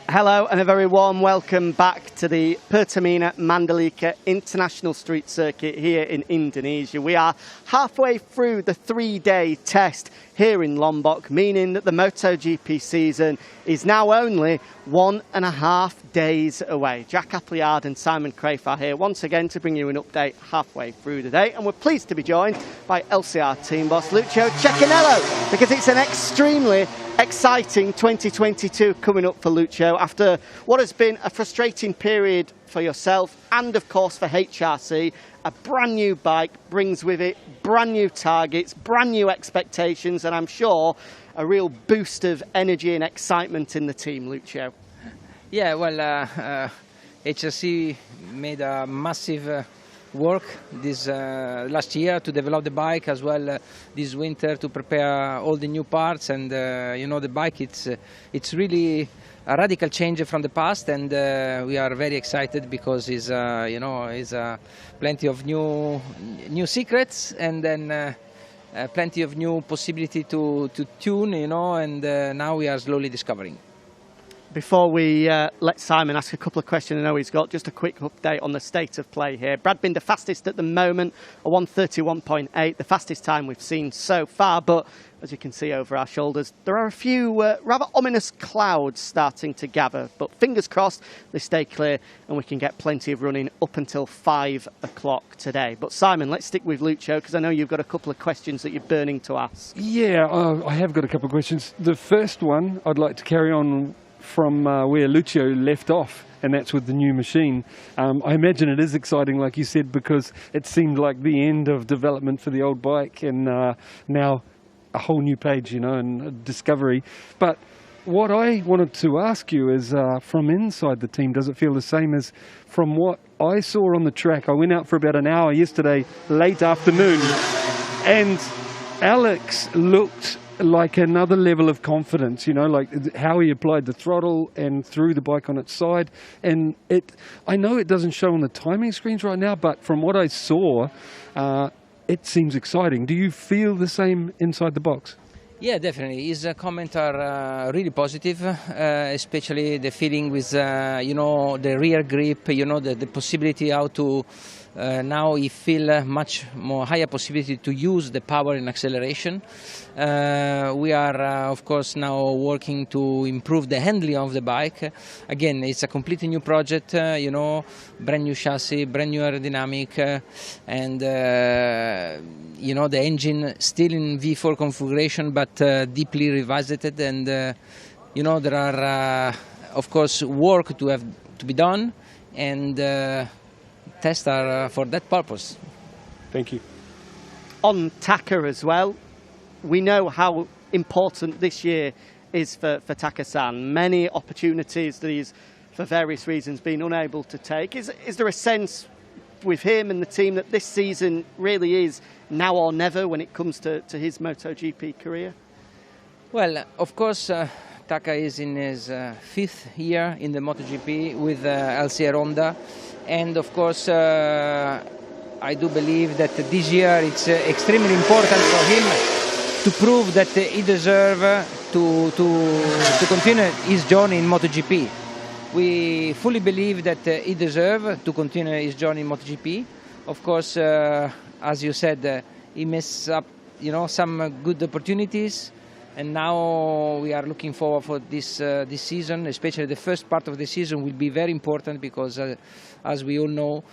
Hello and a very warm welcome back to the Pertamina Mandalika International Street Circuit here in Indonesia. We are halfway through the three-day test here in Lombok, meaning that the MotoGP season is now only 1.5 days away. Jack Appleyard and Simon Crafar here once again to bring you an update halfway through the day, and we're pleased to be joined by LCR team boss Lucio Cecchinello, because it's an extremely exciting 2022 coming up for Lucio after what has been a frustrating period for yourself and of course for HRC. A brand new bike brings with it brand new targets, brand new expectations, and I'm sure a real boost of energy and excitement in the team, Lucio. Yeah, well, HRC made a massive work this last year to develop the bike, as well this winter to prepare all the new parts, and you know, the bike, it's really a radical change from the past, and we are very excited because it's you know, it's plenty of new secrets, and then plenty of new possibility to tune, you know, and now we are slowly discovering. Before we let Simon ask a couple of questions, I know he's got just a quick update on the state of play here. Brad Binder fastest at the moment, a 1:31.8, the fastest time we've seen so far. But as you can see over our shoulders, there are a few rather ominous clouds starting to gather. But fingers crossed they stay clear and we can get plenty of running up until 5 o'clock today. But Simon, let's stick with Lucio, because I know you've got a couple of questions that you're burning to ask. Yeah, I have got a couple of questions. The first one, I'd like to carry on from where Lucio left off, and that's with the new machine. I imagine it is exciting, like you said, because it seemed like the end of development for the old bike, and now a whole new page, you know, and discovery. But what I wanted to ask you is, from inside the team, does it feel the same as from what I saw on the track? I went out for about an hour yesterday, late afternoon, and Alex looked like another level of confidence, you know, like how he applied the throttle and threw the bike on its side. And I know it doesn't show on the timing screens right now, but from what I saw, it seems exciting. Do you feel the same inside the box? Yeah, definitely. His comments are really positive, especially the feeling with, you know, the rear grip, you know, the possibility how to, now he feel much more higher possibility to use the power in acceleration. We are, of course, now working to improve the handling of the bike. Again, it's a completely new project, you know, brand new chassis, brand new aerodynamic, and, you know, the engine still in V4 configuration, but deeply revisited, and, you know, there are, of course, work to be done, and tests are for that purpose. Thank you. On Taka as well, we know how important this year is for Taka-san. Many opportunities that he's, for various reasons, been unable to take. Is there a sense with him and the team that this season really is now or never when it comes to his MotoGP career? Well, of course, Taka is in his 5th year in the MotoGP with LCR Honda, and of course I do believe that this year it's extremely important for him to prove that he deserves to continue his journey in MotoGP. We fully believe that he deserves to continue his journey in MotoGP. Of course, as you said, he messed up, you know, some good opportunities, and now we are looking forward for this season. Especially the first part of the season will be very important because, as we all know,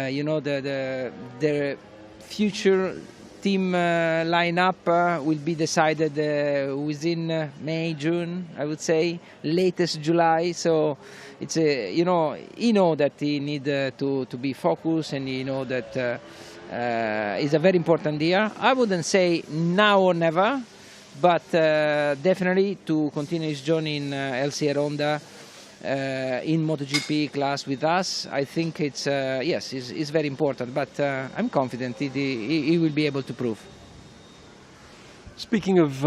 you know, the future team lineup will be decided within May, June, I would say, latest July. So it's you know, he know that he need to be focused, and he know that it's a very important year. I wouldn't say now or never, but definitely to continue his journey in LCR Honda in MotoGP class with us. I think it's yes, it's very important, but I'm confident he will be able to prove. Speaking of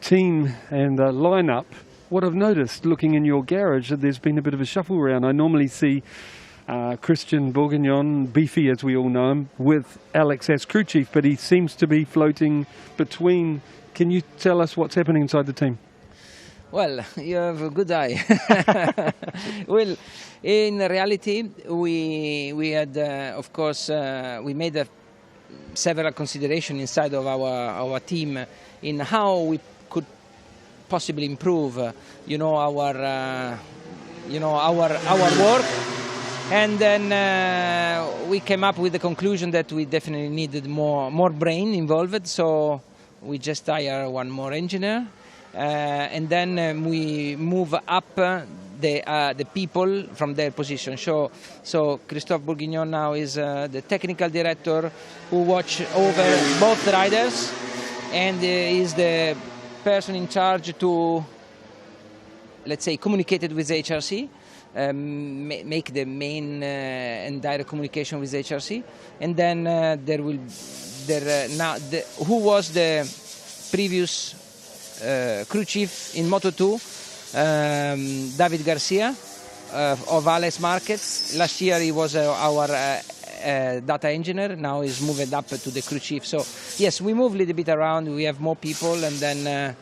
team and lineup, what I've noticed looking in your garage, that there's been a bit of a shuffle around. I normally see Christian Bourguignon, Beefy as we all know him, with Alex as crew chief, but he seems to be floating between. Can you tell us what's happening inside the team? Well, you have a good eye. Well, in reality, we had, of course, we made several considerations inside of our team in how we could possibly improve, our work. And then we came up with the conclusion that we definitely needed more brain involved. So we just hired one more engineer. And then we move up the people from their position. So Christophe Bourguignon now is the technical director who watch over both riders, and is the person in charge to, let's say, communicate it with HRC, make the main and direct communication with HRC, and then who was the previous crew chief in Moto2, David Garcia of Alex Marquez. Last year he was our data engineer. Now he's moved up to the crew chief. So yes, we move a little bit around. We have more people, and then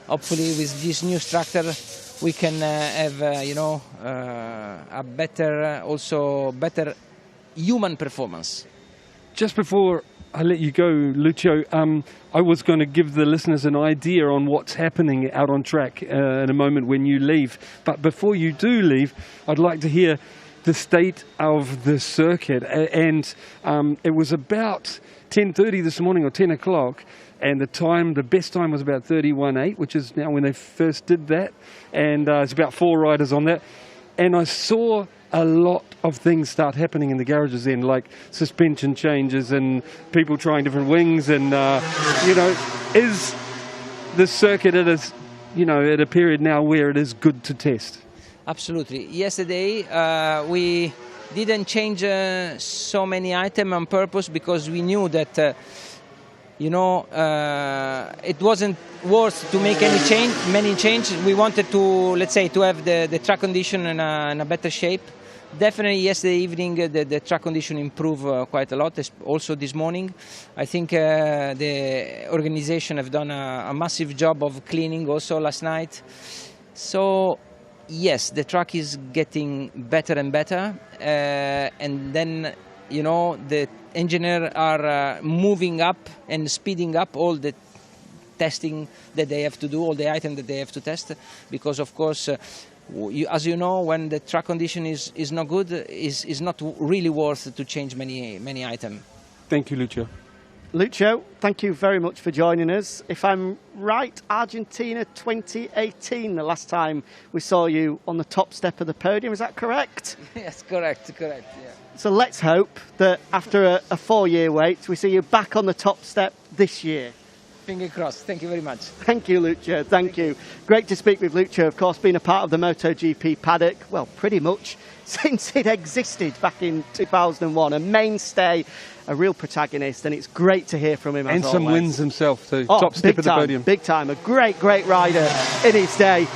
hopefully with this new structure we can have a better human performance. Just before I let you go, Lucio, I was going to give the listeners an idea on what's happening out on track in a moment when you leave. But before you do leave, I'd like to hear the state of the circuit. And it was about 10:30 this morning, or 10 o'clock, and the best time was about 31.8, which is now when they first did that. And it's about 4 riders on that. And I saw a lot of things start happening in the garages then, like suspension changes and people trying different wings, and is the circuit at a period now where it is good to test? Absolutely. Yesterday we didn't change so many items on purpose, because we knew that it wasn't worth to make many changes. We wanted to, let's say, to have the track condition in a better shape. Definitely yesterday evening the track condition improved quite a lot. Also this morning, I think the organization have done a massive job of cleaning also last night. So yes, the track is getting better and better, and then the engineers are moving up and speeding up all the testing that they have to do, all the items that they have to test, because of course as you know, when the track condition is not good, is not really worth to change many items. Thank you, Lucio. Lucio, thank you very much for joining us. If I'm right, Argentina 2018, the last time we saw you on the top step of the podium, is that correct? Yes, correct, yeah. So let's hope that after a 4-year wait, we see you back on the top step this year. Finger crossed. Thank you very much. Thank you, Lucio. Thank you. Great to speak with Lucio, of course, being a part of the MotoGP paddock, well, pretty much since it existed back in 2001. A mainstay, a real protagonist, and it's great to hear from him. And as some always. wins himself, too. Top step of the podium. Big time. A great rider in his day.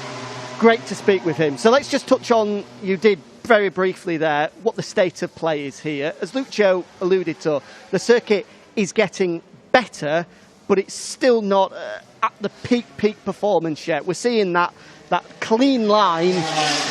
Great to speak with him. So let's just touch on, you did very briefly there, what the state of play is here. As Lucio alluded to, the circuit is getting better, but it's still not at the peak performance yet. We're seeing that clean line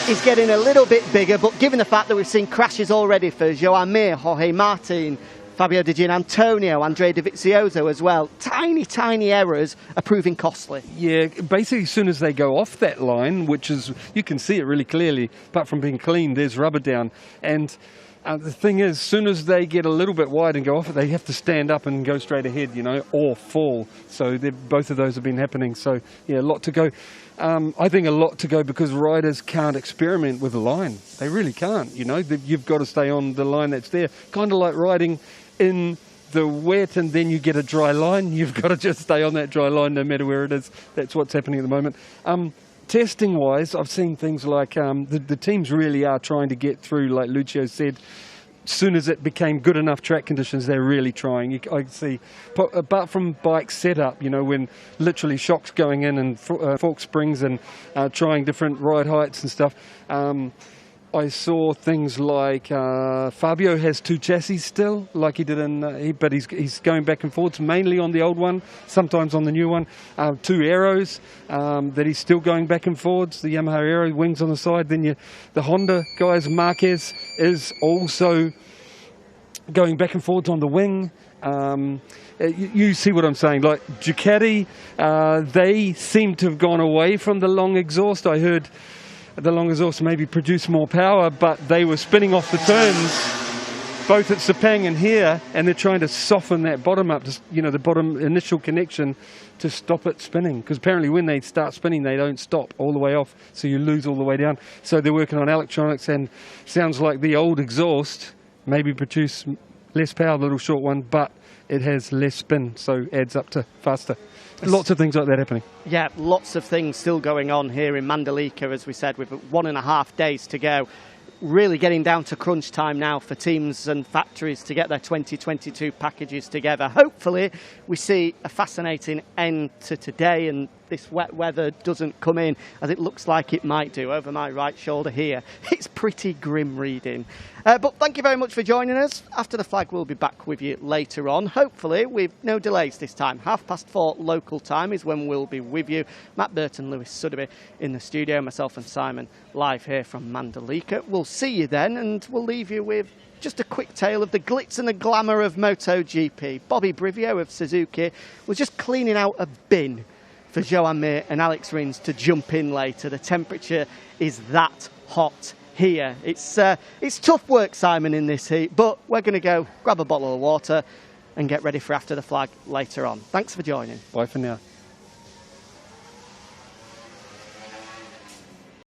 is getting a little bit bigger, but given the fact that we've seen crashes already for Joan Mir, Jorge Martin, Fabio Di Gianantonio, Andrea Dovizioso as well, tiny errors are proving costly. Yeah, basically as soon as they go off that line, which is, you can see it really clearly, apart from being clean, there's rubber down. And the thing is, as soon as they get a little bit wide and go off it, they have to stand up and go straight ahead, or fall. So both of those have been happening. So, yeah, a lot to go. I think a lot to go because riders can't experiment with the line. They really can't, You've got to stay on the line that's there. Kind of like riding in the wet and then you get a dry line. You've got to just stay on that dry line no matter where it is. That's what's happening at the moment. Testing-wise, I've seen things like the teams really are trying to get through, like Lucio said. As soon as it became good enough track conditions, they're really trying. I see, apart from bike setup, when literally shocks going in and fork springs and trying different ride heights and stuff, I saw things like Fabio has 2 chassis still, like he did but he's going back and forwards, mainly on the old one, sometimes on the new one. 2 arrows that he's still going back and forwards, the Yamaha Aero wings on the side. Then the Honda guys, Marquez is also going back and forwards on the wing. You see what I'm saying? Like Ducati, they seem to have gone away from the long exhaust. I heard the long exhaust maybe produce more power, but they were spinning off the turns, both at Sepang and here, and they're trying to soften that bottom up, the bottom initial connection, to stop it spinning. Because apparently when they start spinning, they don't stop all the way off, so you lose all the way down. So they're working on electronics, and sounds like the old exhaust maybe produce less power, the little short one, but it has less spin, so adds up to faster. Lots of things like that happening. Yeah, lots of things still going on here in Mandalika, as we said, with 1.5 days to go. Really getting down to crunch time now for teams and factories to get their 2022 packages together. Hopefully, we see a fascinating end to today and this wet weather doesn't come in as it looks like it might do over my right shoulder here. It's pretty grim reading. But thank you very much for joining us. After the flag, we'll be back with you later on. Hopefully, with no delays this time. 4:30 local time is when we'll be with you. Matt Burton, Lewis Suddaby in the studio, myself and Simon live here from Mandalika. We'll see you then, and we'll leave you with just a quick tale of the glitz and the glamour of MotoGP. Bobby Brivio of Suzuki was just cleaning out a bin for Joan Mir and Alex Rins to jump in later. The temperature is that hot here. It's tough work, Simon, in this heat, but we're going to go grab a bottle of water and get ready for After the Flag later on. Thanks for joining. Bye for now.